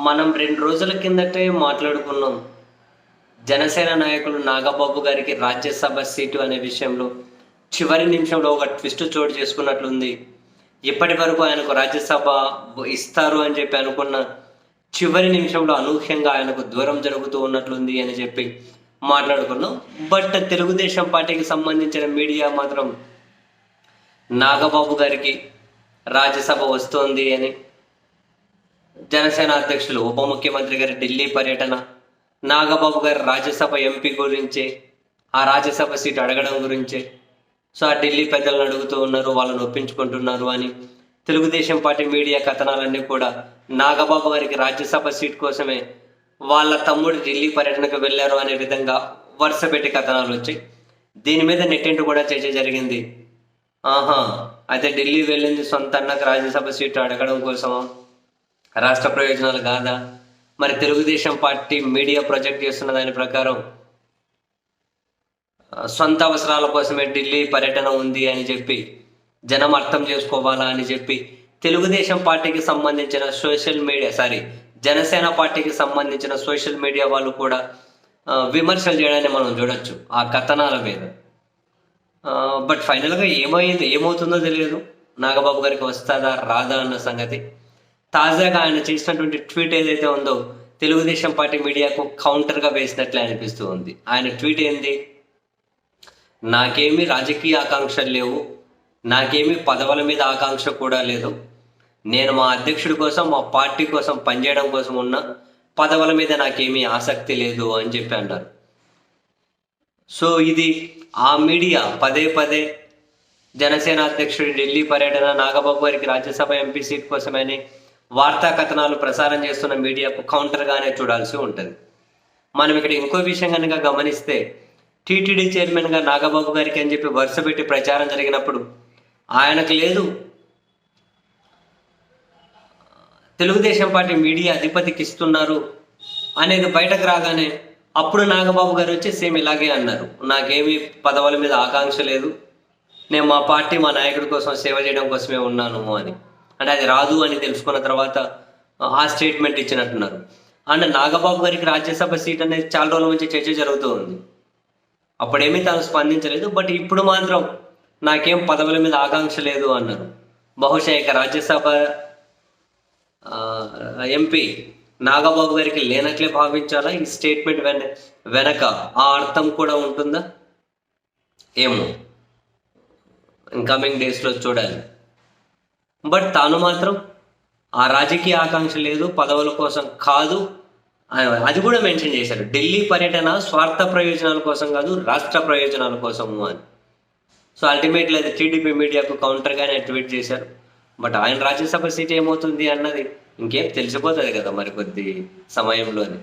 మనం 2 రోజుల కిందటే మాట్లాడుకున్నాం. జనసేన నాయకులు నాగబాబు గారికి రాజ్యసభ సీటు అనే విషయంలో చివరి నిమిషంలో ఒక ట్విస్ట్ చోటు చేసుకున్నట్లుంది. ఇప్పటి వరకు ఆయనకు రాజ్యసభ ఇస్తారు అని చెప్పి అనుకున్న చివరి నిమిషంలో అనూహ్యంగా ఆయనకు దూరం జరుగుతూ ఉన్నట్లుంది అని చెప్పి మాట్లాడుకున్నాం. బట్ తెలుగుదేశం పార్టీకి సంబంధించిన మీడియా మాత్రం నాగబాబు గారికి రాజ్యసభ వస్తోంది అని, జనసేన అధ్యక్షులు ఉప ముఖ్యమంత్రి గారి ఢిల్లీ పర్యటన, నాగబాబు గారి రాజ్యసభ ఎంపీ గురించే, ఆ రాజ్యసభ సీటు అడగడం గురించే, సో ఆ ఢిల్లీ పెద్దలను అడుగుతూ ఉన్నారు, వాళ్ళని ఒప్పించుకుంటున్నారు అని తెలుగుదేశం పార్టీ మీడియా కథనాలన్నీ కూడా నాగబాబు గారికి రాజ్యసభ సీట్ కోసమే వాళ్ళ తమ్ముడు ఢిల్లీ పర్యటనకు వెళ్ళారు అనే విధంగా వరుస పెట్టి కథనాలు వచ్చాయి. దీని మీద నెట్టింటి కూడా చర్చ జరిగింది. అయితే ఢిల్లీ వెళ్ళింది సొంత అన్నకు రాజ్యసభ సీటు అడగడం కోసమా, రాష్ట్ర ప్రయోజనాలు కాదా? మరి తెలుగుదేశం పార్టీ మీడియా ప్రొజెక్ట్ చేస్తున్న దాని ప్రకారం సొంత అవసరాల కోసమే ఢిల్లీ పర్యటన ఉంది అని చెప్పి జనం అర్థం చేసుకోవాలా అని చెప్పి తెలుగుదేశం పార్టీకి సంబంధించిన జనసేన పార్టీకి సంబంధించిన సోషల్ మీడియా వాళ్ళు కూడా విమర్శలు చేయడాన్ని మనం చూడొచ్చు ఆ కథనాల మీద. బట్ ఫైనల్గా ఏమవుతుందో తెలియదు. నాగబాబు గారికి వస్తుందా రాదా అన్న సంగతి. తాజాగా ఆయన చేసినటువంటి ట్వీట్ ఏదైతే ఉందో తెలుగుదేశం పార్టీ మీడియాకు కౌంటర్గా వేసినట్లే అనిపిస్తూ ఉంది. ఆయన ట్వీట్ ఏంది? నాకేమీ రాజకీయ ఆకాంక్షలు లేవు, నాకేమీ పదవుల మీద ఆకాంక్ష కూడా లేదు, నేను మా అధ్యక్షుడి కోసం మా పార్టీ కోసం పనిచేయడం కోసం ఉన్న పదవుల మీద నాకేమీ ఆసక్తి లేదు అని చెప్పి అన్నారు. సో ఇది ఆ మీడియా పదే పదే జనసేన అధ్యక్షుడి ఢిల్లీ పర్యటన, నాగబాబు గారికి రాజ్యసభ ఎంపీ సీట్ కోసమని వార్తా కథనాలు ప్రసారం చేస్తున్న మీడియాకు కౌంటర్గానే చూడాల్సి ఉంటుంది. మనం ఇక్కడ ఇంకో విషయం కనుక గమనిస్తే, టీటీడీ చైర్మన్గా నాగబాబు గారికి అని చెప్పి వరుస పెట్టి ప్రచారం జరిగినప్పుడు ఆయనకు లేదు, తెలుగుదేశం పార్టీ మీడియా అధిపతికి ఇస్తున్నారు అనేది బయటకు రాగానే అప్పుడు నాగబాబు గారు వచ్చి సేమ్ ఇలాగే అన్నారు, నాకేమీ పదవుల మీద ఆకాంక్ష లేదు, నేను మా పార్టీ మా నాయకుడి కోసం సేవ చేయడం కోసమే ఉన్నాను అని. అంటే అది రాదు అని తెలుసుకున్న తర్వాత ఆ స్టేట్మెంట్ ఇచ్చినట్టున్నారు. అండ్ నాగబాబు గారికి రాజ్యసభ సీట్ అనేది చాలా రోజుల నుంచి చర్చ జరుగుతూ ఉంది. అప్పుడేమీ తాను స్పందించలేదు. బట్ ఇప్పుడు మాత్రం నాకేం పదవుల మీద ఆకాంక్ష లేదు అన్నారు. బహుశా ఇక రాజ్యసభ ఎంపీ నాగబాబు గారికి లేనట్లే భావించాలా? ఈ స్టేట్మెంట్ వెనక ఆ అర్థం కూడా ఉంటుందా ఏమో, ఇన్కమింగ్ డేస్లో చూడాలి. బట్ తాను మాత్రం ఆ రాజకీయ ఆకాంక్ష లేదు, పదవుల కోసం కాదు, అది కూడా మెన్షన్ చేశారు. ఢిల్లీ పర్యటన స్వార్థ ప్రయోజనాల కోసం కాదు, రాష్ట్ర ప్రయోజనాల కోసము అని. సో అల్టిమేట్లీ అది టీడీపీ మీడియాకు కౌంటర్గానే ట్వీట్ చేశారు. బట్ ఆయన రాజ్యసభ సీట్ ఏమవుతుంది అన్నది ఇంకేం తెలిసిపోతుంది కదా మరి కొద్ది సమయంలోనే.